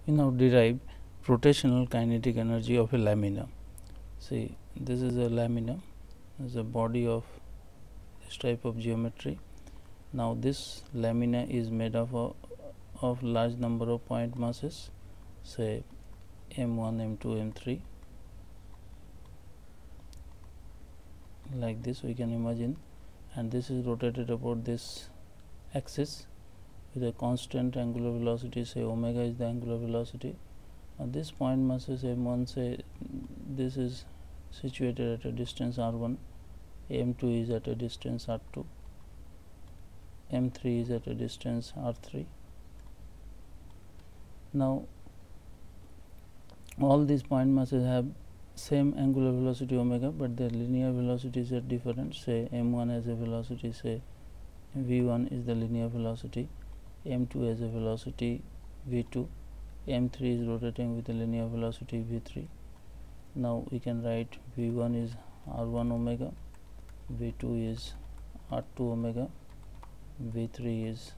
We now derive rotational kinetic energy of a lamina. See, this is a lamina, this is a body of this type of geometry. Now this lamina is made of large number of point masses, say m1, m2, m3. Like this we can imagine, and this is rotated about this axis with a constant angular velocity, say omega is the angular velocity. Now this point masses m1, say this is situated at a distance r1, m2 is at a distance r2, m3 is at a distance r3. Now all these point masses have same angular velocity omega, but their linear velocities are different. Say m1 has a velocity, say v1 is the linear velocity, m2 has a velocity v2, m3 is rotating with a linear velocity v3. Now we can write v1 is r1 omega, v2 is r2 omega, v3 is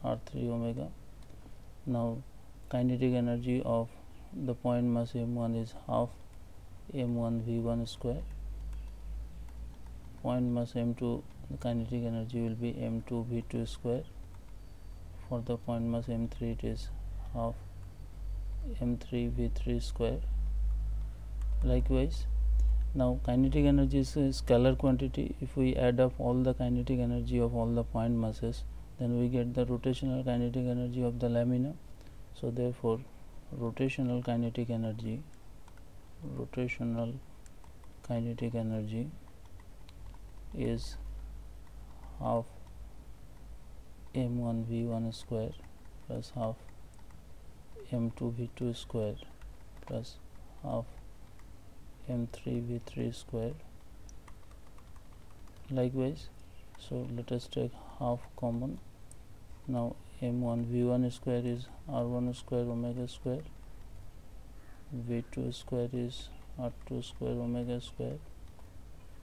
r3 omega. Now kinetic energy of the point mass m1 is half m1 v1 square. Point mass m2, the kinetic energy will be m2 v2 square. For the point mass m3 it is half m3 v3 square. Likewise, now kinetic energy is a scalar quantity. If we add up all the kinetic energy of all the point masses, then we get the rotational kinetic energy of the lamina. So therefore rotational kinetic energy is half m1 v1 square plus half m2 v2 square plus half m3 v3 square. Likewise, so let us take half common. Now m1 v1 square is r1 square omega square, v2 square is r2 square omega square,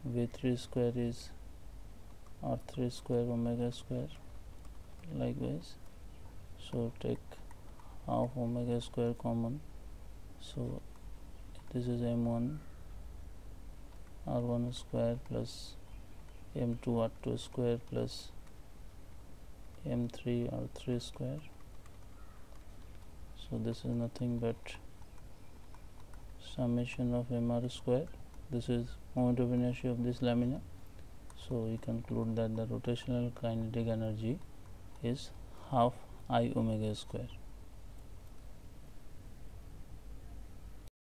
v3 square is r3 square omega square. Likewise, so take half omega square common, so this is m1 r1 square plus m2 r2 square plus m3 r3 square. So this is nothing but summation of mr square. This is moment of inertia of this lamina. So we conclude that the rotational kinetic energy is half I omega square.